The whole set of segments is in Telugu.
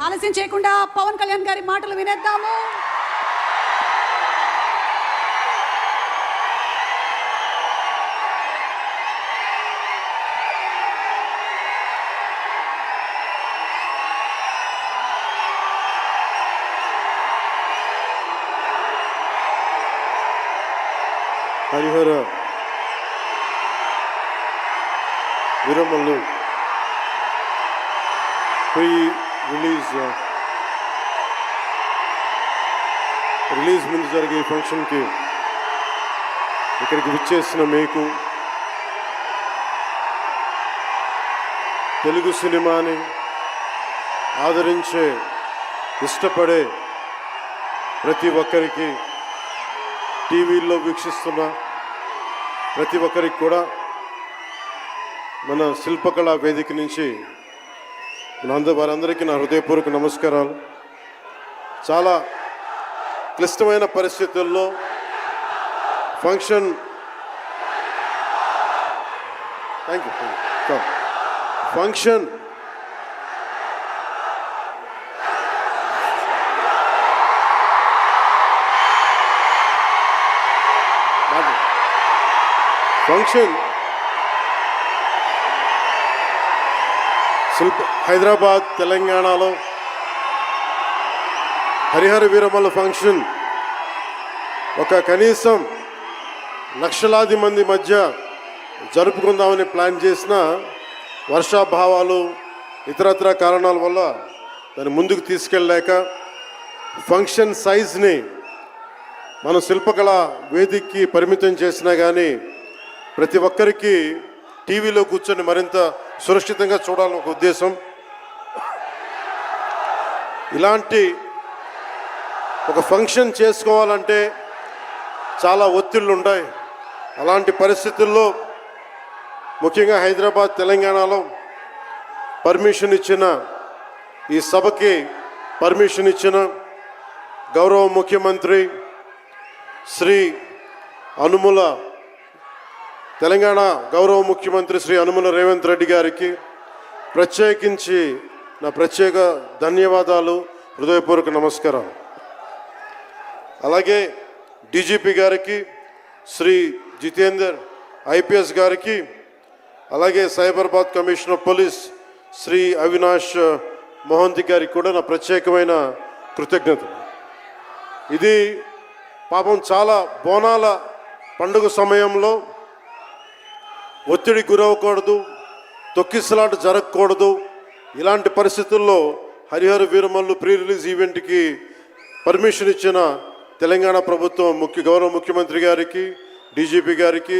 ఆలస్యం చేయకుండా పవన్ కళ్యాణ్ గారి మాటలు వినేద్దాము. హరిహర వీరమల్లు ప్రీ రిలీజ్ ముందు జరిగే ఫంక్షన్కి ఇక్కడికి విచ్చేసిన మీకు, తెలుగు సినిమాని ఆదరించే ఇష్టపడే ప్రతి ఒక్కరికి, టీవీల్లో వీక్షిస్తున్న ప్రతి ఒక్కరికి కూడా మన శిల్పకళా వేదిక నుంచి వారందరికీ నా హృదయపూర్వక నమస్కారాలు. చాలా క్లిష్టమైన పరిస్థితుల్లో ఫంక్షన్ హైదరాబాద్ తెలంగాణలో హరిహర వీరమల్లు ఫంక్షన్ ఒక కనీసం లక్షలాది మంది మధ్య జరుపుకుందామని ప్లాన్ చేసిన వర్షాభావాలు ఇతరత్ర కారణాల వల్ల దాన్ని ముందుకు తీసుకెళ్ళలేక ఫంక్షన్ సైజ్ని మనం శిల్పకళ వేదికకి పరిమితం చేసినా కానీ ప్రతి ఒక్కరికి టీవీలో కూర్చొని మరింత సురక్షితంగా చూడాలని ఒక ఉద్దేశం. ఇలాంటి ఒక ఫంక్షన్ చేసుకోవాలంటే చాలా ఒత్తిళ్ళు ఉంటాయి. అలాంటి పరిస్థితుల్లో ముఖ్యంగా హైదరాబాద్ తెలంగాణలో పర్మిషన్ ఇచ్చిన, ఈ సభకి పర్మిషన్ ఇచ్చిన గౌరవ ముఖ్యమంత్రి శ్రీ అనుముల తెలంగాణ గౌరవ ముఖ్యమంత్రి శ్రీ అనుముల రేవంత్ రెడ్డి గారికి ప్రత్యేకించి నా ప్రత్యేక ధన్యవాదాలు, హృదయపూర్వక నమస్కారాలు. అలాగే డీజీపీ గారికి, శ్రీ జితేందర్ ఐపీఎస్ గారికి, అలాగే Cyberabad commissioner of police Shri Avinash Mohanty గారికి కూడా నా ప్రత్యేకమైన కృతజ్ఞతలు. ఇది పాపం చాలా బోనాల పండుగ సమయంలో ఒత్తిడి గురవకూడదు, తొక్కిసలాట జరగకూడదు. ఇలాంటి పరిస్థితుల్లో హరిహర వీరమల్లు ప్రీ రిలీజ్ ఈవెంట్కి పర్మిషన్ ఇచ్చిన తెలంగాణ ప్రభుత్వం గౌరవ ముఖ్యమంత్రి గారికి, డీజీపీ గారికి,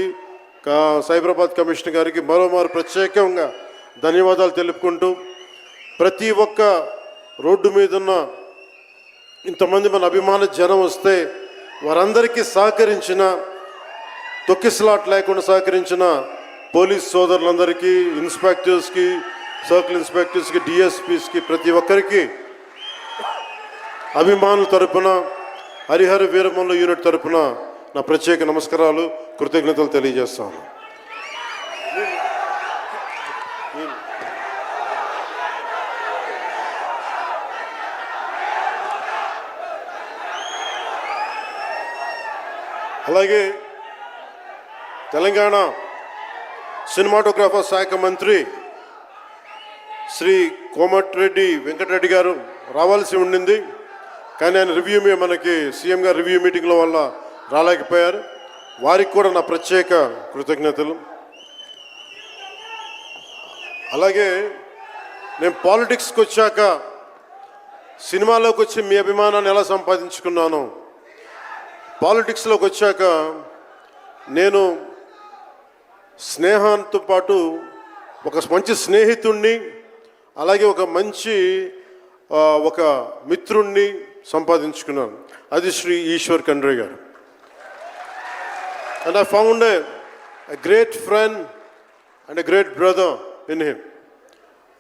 సైబరాబాద్ కమిషనర్ గారికి మరోమారు ప్రత్యేకంగా ధన్యవాదాలు తెలుపుకుంటూ, ప్రతి ఒక్క రోడ్డు మీదున్న ఇంతమంది మన అభిమాన జనం వస్తే వారందరికీ సహకరించిన, తొక్కిసలాట లేకుండా సహకరించిన పోలీస్ సోదరులందరికీ, ఇన్స్పెక్టర్స్కి, సర్కిల్ ఇన్స్పెక్టర్స్కి, డిఎస్పీస్కి, ప్రతి ఒక్కరికి అభిమానుల తరపున, హరిహర వీరమల్లు యూనిట్ తరపున నా ప్రత్యేక నమస్కారాలు, కృతజ్ఞతలు తెలియజేస్తాను. అలాగే తెలంగాణ సినిమాటోగ్రాఫర్ శాఖ మంత్రి శ్రీ కోమటిరెడ్డి వెంకటరెడ్డి గారు రావాల్సి ఉండింది, కానీ ఆయన మనకి సీఎం గారు రివ్యూ మీటింగ్ల వల్ల రాలేకపోయారు. వారికి కూడా నా ప్రత్యేక కృతజ్ఞతలు. అలాగే నేను పాలిటిక్స్కి వచ్చాక సినిమాలోకి వచ్చి మీ అభిమానాన్ని ఎలా సంపాదించుకున్నాను, పాలిటిక్స్లోకి వచ్చాక నేను స్నేహంతో పాటు ఒక మంచి స్నేహితుణ్ణి, అలాగే ఒక మంచి ఒక మిత్రుణ్ణి సంపాదించుకున్నాను. అది శ్రీ ఈశ్వర్ ఖండ్రే గారు. And I found a great friend and a great brother in him.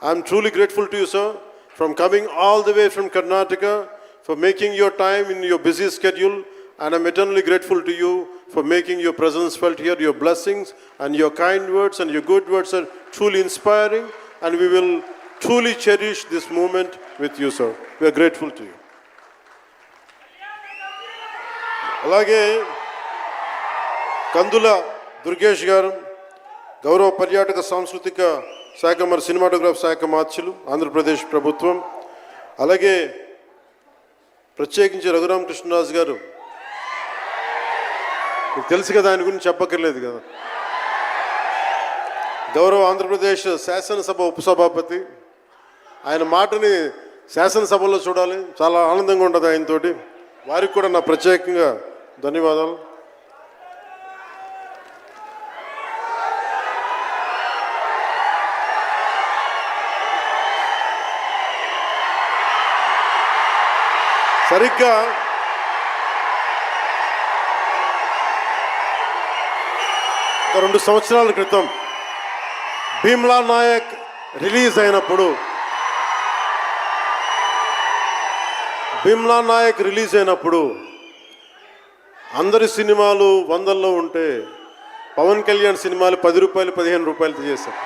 I am truly grateful to you, sir, from coming all the way from Karnataka, for making your time in your busy schedule, and I'm eternally grateful to you for making your presence felt here. Your blessings and your kind words and your good words are truly inspiring, and we will truly cherish this moment with you, sir. We are grateful to you. అలాగే కందుల దుర్గేష్ గారు గౌరవ పర్యాటక సాంస్కృతిక శాఖ మరి సినిమాటోగ్రాఫ్ శాఖ మార్చులు ఆంధ్రప్రదేశ్ ప్రభుత్వం. అలాగే ప్రత్యేకించి రఘురామకృష్ణరాజు గారు, మీకు తెలుసు కదా, ఆయన గురించి చెప్పక్కర్లేదు కదా. గౌరవ ఆంధ్రప్రదేశ్ శాసనసభ ఉపసభాపతి. ఆయన మాటని శాసనసభలో చూడాలి, చాలా ఆనందంగా ఉంటుంది ఆయనతోటి. వారికి కూడా నా ప్రత్యేకంగా ధన్యవాదాలు. సరిగ్గా ఒక 2 సంవత్సరాల క్రితం భీమ్లా నాయక్ రిలీజ్ అయినప్పుడు, అందరి సినిమాలు 100లో ఉంటే పవన్ కళ్యాణ్ సినిమాలు 10 రూపాయలు 15 రూపాయలతో చేశారు.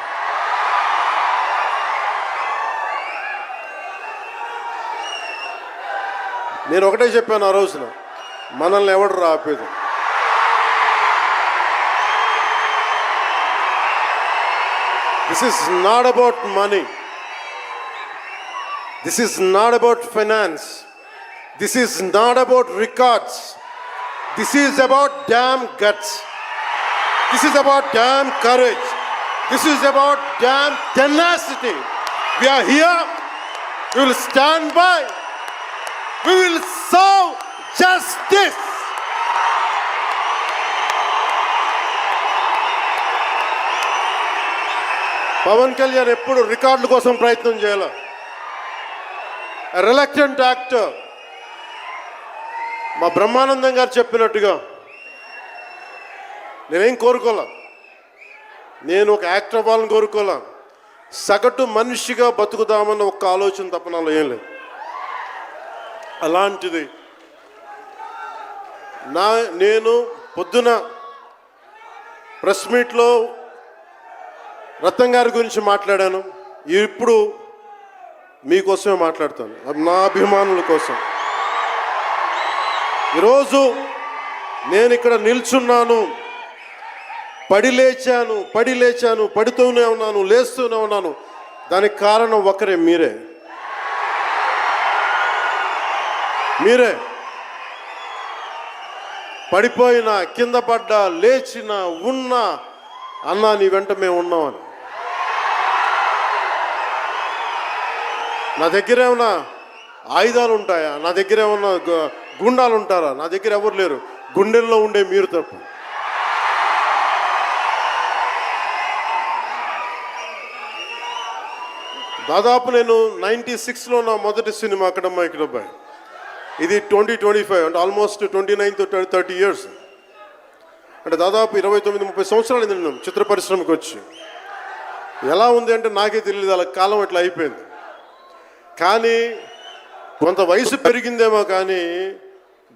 నేను ఒకటే చెప్పాను ఆ రోజున, మనల్ని ఎవడు రాపేది. This is not about money, this is not about finance, this is not about records, this is about damn guts, this is about damn courage, this is about damn tenacity. We are here, we will stand by, we will serve justice. Pawan Kalyan ఎప్పుడు రికార్డుల కోసం ప్రయత్నం చేయాల. Reluctant actor. మా బ్రహ్మానందం గారు చెప్పినట్టుగా నేనేం కోరుకోలే, నేను ఒక యాక్టర్ అవ్వాలని కోరుకోలే, సగటు మనిషిగా బతుకుదామన్న ఒక్క ఆలోచన తప్ప నాలో ఏం లేదు. అలాంటిది నేను పొద్దున ప్రెస్ మీట్లో రత్నం గారి గురించి మాట్లాడాను, ఇప్పుడు మీకోసమే మాట్లాడతాను, నా అభిమానుల కోసం. ఈరోజు నేను ఇక్కడ నిల్చున్నాను, పడి లేచాను, పడుతూనే ఉన్నాను, లేస్తూనే ఉన్నాను. దానికి కారణం ఒకరే, మీరే. పడిపోయినా, కింద పడ్డా, లేచినా, ఉన్నా, అన్నా నీ వెంట మేము ఉన్నామని. నా దగ్గర ఏమన్నా ఆయుధాలు ఉంటాయా? నా దగ్గర ఏమన్నా గుండాలు ఉంటారా? నా దగ్గర ఎవరు లేరు, గుండెల్లో ఉండే మీరు తప్ప. దాదాపు నేను 96లో నా మొదటి సినిమా అక్కడమ్మ ఇక్కడబ్బాయి. ఇది 2025 అంటే ఆల్మోస్ట్ 29 to 30 years. అంటే దాదాపు 29-30 సంవత్సరాలు నేను చిత్ర పరిశ్రమకు వచ్చి. ఎలా ఉంది అంటే నాకే తెలియదు, అలా కాలం ఇట్లా అయిపోయింది. కానీ కొంత వయసు పెరిగిందేమో కానీ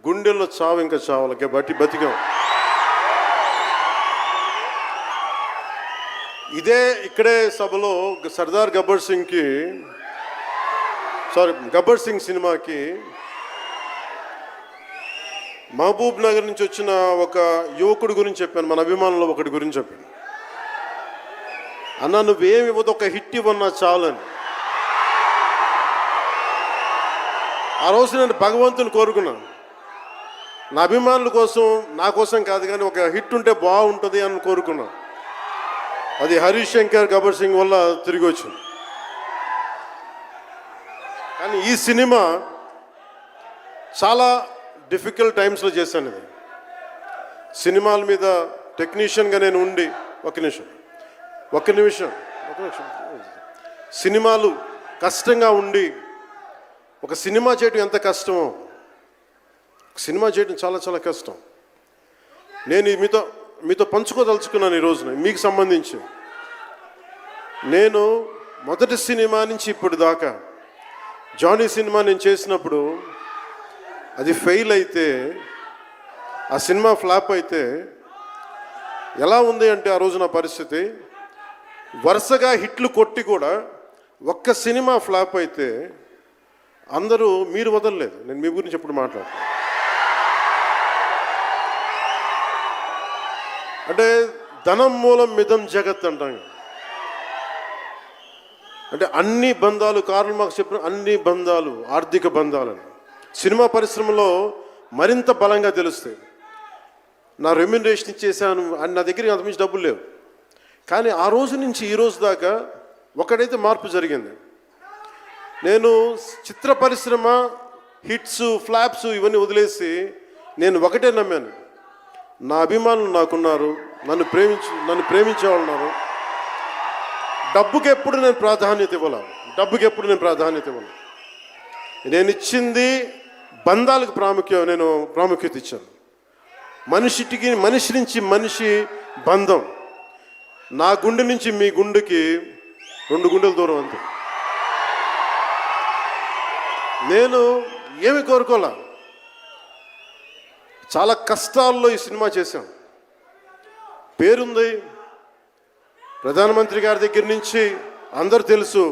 గుండెల్లో చావు ఇంకా చావాలి, బతికాం. ఇక్కడే సభలో సర్దార్ గబ్బర్ సింగ్ సినిమాకి మహబూబ్ నగర్ నుంచి వచ్చిన ఒక యువకుడి గురించి చెప్పాను, మన అభిమానుల్లో ఒకటి గురించి చెప్పాను. అన్నా నువ్వేమి ఇవ్వదు, ఒక హిట్ ఇవ్వన్నా చాలని. ఆ రోజు నేను భగవంతుని కోరుకున్నాను, నా అభిమానుల కోసం, నా కోసం కాదు కానీ ఒక హిట్ ఉంటే బాగుంటుంది అని కోరుకున్నాను. అది హరీష్ శంకర్ గబ్బర్ సింగ్ వల్ల తిరిగి వచ్చింది. కానీ ఈ సినిమా చాలా డిఫికల్ట్ టైమ్స్లో చేశాను. ఇది సినిమాల మీద టెక్నీషియన్గా నేను ఉండి ఒక నిమిషం సినిమాలు కష్టంగా ఉండి, ఒక సినిమా చేయడం ఎంత కష్టమో, సినిమా చేయడం చాలా చాలా కష్టం. నేను మీతో పంచుకోదలుచుకున్నాను ఈ రోజున. మీకు సంబంధించి నేను మొదటి సినిమా నుంచి ఇప్పుడు దాకా జానీ సినిమా నేను చేసినప్పుడు అది ఫెయిల్ అయితే, ఆ సినిమా ఫ్లాప్ అయితే ఎలా ఉంది అంటే ఆ రోజు నా పరిస్థితి, వరుసగా హిట్లు కొట్టి కూడా ఒక్క సినిమా ఫ్లాప్ అయితే అందరూ మీరు వదలలేదు. నేను మీ గురించి ఎప్పుడు మాట్లాడతాను. అంటే ధనం మూలం మిదం జగత్ అంటాం. అంటే అన్ని బంధాలు, కార్ల్ మార్క్స్ చెప్పిన అన్ని బంధాలు ఆర్థిక బంధాలని సినిమా పరిశ్రమలో మరింత బలంగా తెలుస్తాయి. నా రెమ్యునరేషన్ ఇచ్చేసాను అని నా దగ్గర అంతమించి డబ్బులు లేవు. కానీ ఆ రోజు నుంచి ఈ రోజు దాకా ఒకటైతే మార్పు జరిగింది. నేను చిత్ర పరిశ్రమ హిట్స్, ఫ్లాప్స్ ఇవన్నీ వదిలేసి నేను ఒకటే నమ్మాను, నా అభిమానులు నాకున్నారు, నన్ను ప్రేమించే వాళ్ళు ఉన్నారు. డబ్బుకి ఎప్పుడు నేను ప్రాధాన్యత ఇవ్వను. నేను ఇచ్చింది బంధాలకు ప్రాముఖ్యత ఇచ్చాను. మనిషి నుంచి మనిషి బంధం. నా గుండె నుంచి మీ గుండెకి 2 గుండెల దూరం అంతే. నేను ఏమి కోరుకోలే. చాలా కష్టాల్లో ఈ సినిమా చేశాం. పేరుంది, ప్రధానమంత్రి గారి దగ్గర నుంచి అందరు తెలుసు.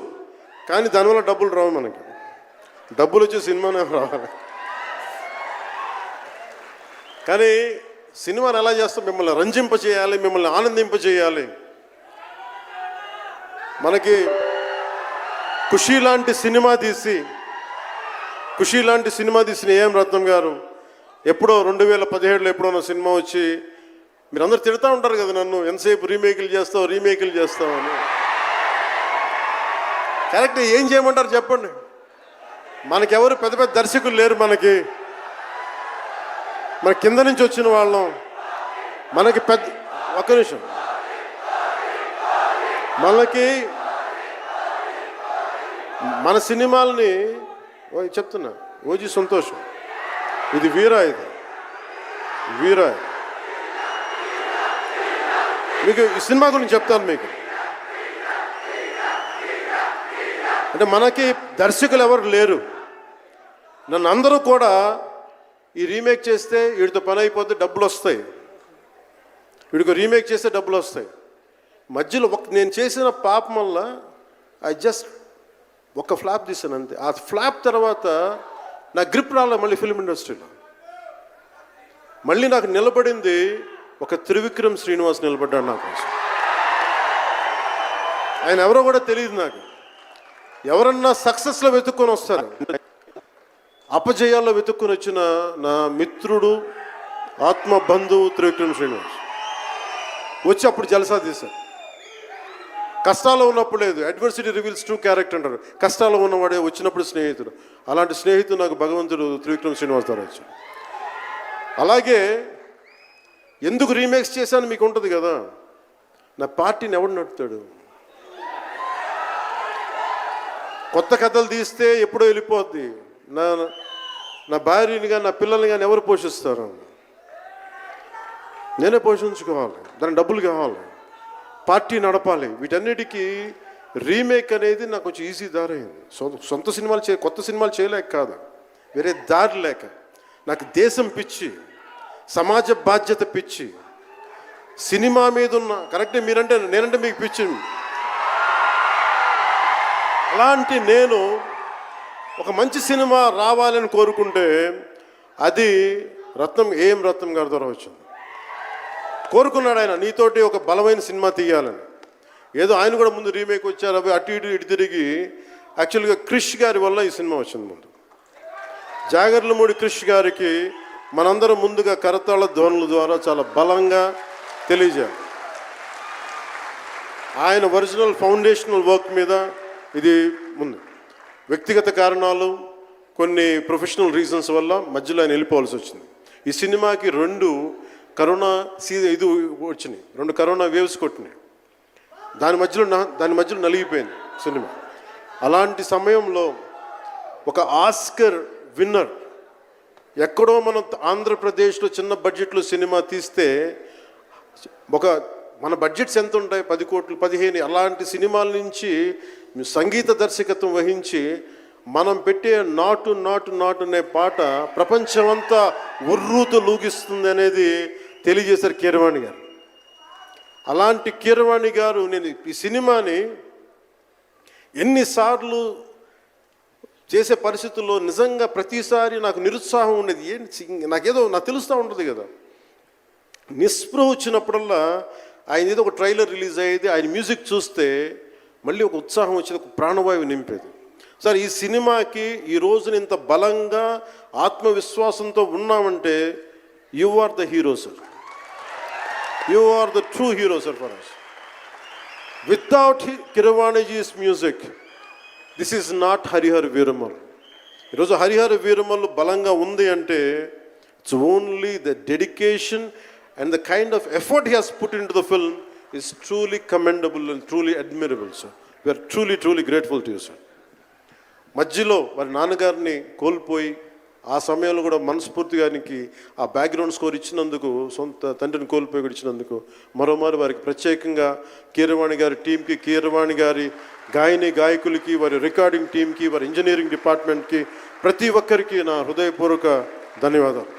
కానీ దానివల్ల డబ్బులు రావు. మనకి డబ్బులు వచ్చే సినిమానే రావాలి. కానీ సినిమాని ఎలా చేస్తాం? మిమ్మల్ని రంజింపజేయాలి, మిమ్మల్ని ఆనందింపజేయాలి. మనకి ఖుషీ లాంటి సినిమా తీసిన ఏం రత్నం గారు ఎప్పుడో 2017లో ఎప్పుడో సినిమా వచ్చి మీరందరూ తిడతా ఉంటారు కదా నన్ను, ఎంతసేపు రీమేకులు చేస్తావు అని. కరెక్ట్. ఏం చేయమంటారు చెప్పండి? మనకెవరు పెద్ద పెద్ద దర్శకులు లేరు. మన కింద నుంచి వచ్చిన వాళ్ళం. మనకి ఒక్క నిమిషం, మన సినిమాలని చెప్తున్నా. ఓజీ సంతోషం, ఇది వీరా. మీకు ఈ సినిమా గురించి చెప్తాను. మీకు అంటే మనకి దర్శకులు ఎవరు లేరు. నన్ను అందరూ కూడా ఈ రీమేక్ చేస్తే వీడితో పని అయిపోతే డబ్బులు వస్తాయి, వీడికి రీమేక్ చేస్తే డబ్బులు వస్తాయి. మధ్యలో నేను చేసిన పాపం వల్ల ఒక ఫ్లాప్ తీసాను అంతే. ఆ ఫ్లాప్ తర్వాత నా గ్రిప్ రాలే మళ్ళీ ఫిల్మ్ ఇండస్ట్రీలో. మళ్ళీ నాకు నిలబడింది ఒక త్రివిక్రమ్ శ్రీనివాస్ నిలబడ్డాడు నా కోసం. ఆయన ఎవరో కూడా తెలియదు నాకు. ఎవరన్నా సక్సెస్లో వెతుక్కొని వస్తారు, అపజయాల్లో వెతుక్కొని వచ్చిన నా మిత్రుడు, ఆత్మ బంధువు త్రివిక్రమ్ శ్రీనివాస్ వచ్చి అప్పుడు జలసా తీశారు. కష్టాల్లో ఉన్నప్పుడు లేదు. అడ్వర్సిటీ రివీల్స్ ట్రూ క్యారెక్టర్ అంటారు. కష్టాల్లో ఉన్నవాడే వచ్చినప్పుడు స్నేహితుడు. అలాంటి స్నేహితుడు నాకు భగవంతుడు త్రివిక్రమ్ శ్రీనివాస్ ద్వారా వచ్చాడు. అలాగే ఎందుకు రీమేక్స్ చేశాను మీకు ఉంటుంది కదా. నా పార్టీని ఎవడు నడుపుతాడు? కొత్త కథలు తీస్తే ఎప్పుడో వెళ్ళిపోద్ది. నా భార్యని కానీ నా పిల్లల్ని కానీ ఎవరు పోషిస్తారు? నేనే పోషించుకోవాలి, దానికి డబ్బులు కావాలి, పార్టీ నడపాలి. వీటన్నిటికీ రీమేక్ అనేది నాకు కొంచెం ఈజీ దారి అయింది. సొంత సినిమాలు కొత్త సినిమాలు చేయలేక కాదు, వేరే దారి లేక. నాకు దేశం పిచ్చి, సమాజ బాధ్యత పిచ్చి, సినిమా మీద ఉన్న కరెక్టే. నేనంటే మీకు పిచ్చి. అలాంటి నేను ఒక మంచి సినిమా రావాలని కోరుకుంటే అది రత్నం గారి ద్వారా వచ్చింది. కోరుకున్నాడు ఆయన, నీతోటి ఒక బలమైన సినిమా తీయాలని. ఏదో ఆయన కూడా ముందు రీమేక్ వచ్చారు, అవి అటు ఇటు తిరిగి యాక్చువల్గా క్రిష్ గారి వల్ల ఈ సినిమా వచ్చింది. ముందు జాగర్లమూడి క్రిష్ గారికి మనందరం ముందుగా కరతాళ ధ్వనుల ద్వారా చాలా బలంగా తెలియజేయాలి. ఆయన ఒరిజినల్ ఫౌండేషనల్ వర్క్ మీద ఇది ముందు. వ్యక్తిగత కారణాలు, కొన్ని ప్రొఫెషనల్ రీజన్స్ వల్ల మధ్యలో ఆయన వెళ్ళిపోవాల్సి వచ్చింది. ఈ సినిమాకి 2 కరోనా ఇది వచ్చినాయి, 2 కరోనా వేవ్స్ కొట్టినాయి. దాని మధ్యలో నలిగిపోయింది సినిమా. అలాంటి సమయంలో ఒక ఆస్కర్ విన్నర్ ఎక్కడో మనం ఆంధ్రప్రదేశ్లో చిన్న బడ్జెట్లో సినిమా తీస్తే మన బడ్జెట్స్ ఎంత ఉంటాయి? 10 కోట్లు, 15. అలాంటి సినిమాల నుంచి సంగీత దర్శకత్వం వహించి మనం పెట్టే నాటు నాటు నాటు అనే పాట ప్రపంచమంతా ఉర్రూతో లూగిస్తుంది అనేది తెలియజేశారు కీరవాణి గారు. అలాంటి కీరవాణి గారు నేను ఈ సినిమాని ఎన్నిసార్లు చేసే పరిస్థితుల్లో నిజంగా ప్రతిసారి నాకు నిరుత్సాహం ఉండేది. నాకేదో నాకు తెలుస్తూ ఉంటుంది కదా, నిస్పృహ వచ్చినప్పుడల్లా ఆయన ఏదో ఒక ట్రైలర్ రిలీజ్ అయ్యేది, ఆయన మ్యూజిక్ చూస్తే మళ్ళీ ఒక ఉత్సాహం వచ్చేది, ఒక ప్రాణవాయువు నింపేది. సార్, ఈ సినిమాకి ఈ రోజున ఇంత బలంగా ఆత్మవిశ్వాసంతో ఉన్నామంటే you are the hero sir. You are the true hero sir for us. Without Keeravaniji's music this is not Harihara Veeramal. ఈరోజు హరిహర వీరమల్ బలంగా ఉంది అంటే it's only the dedication and the kind of effort he has put into the film is truly commendable and truly admirable, sir. We are truly grateful to you, sir. మధ్యలో వారి నాన్నగారిని కోల్పోయి ఆ సమయంలో కూడా మనస్ఫూర్తిగా ఆయనకి ఆ బ్యాక్గ్రౌండ్ స్కోర్ ఇచ్చినందుకు, సొంత తండ్రిని కోల్పోయి కూడా ఇచ్చినందుకు మరోమారు వారికి ప్రత్యేకంగా కీరవాణి గారి టీంకి, కీరవాణి గారి గాయకులకి, వారి రికార్డింగ్ టీంకి, వారి ఇంజనీరింగ్ డిపార్ట్మెంట్కి, ప్రతి ఒక్కరికి నా హృదయపూర్వక ధన్యవాదాలు.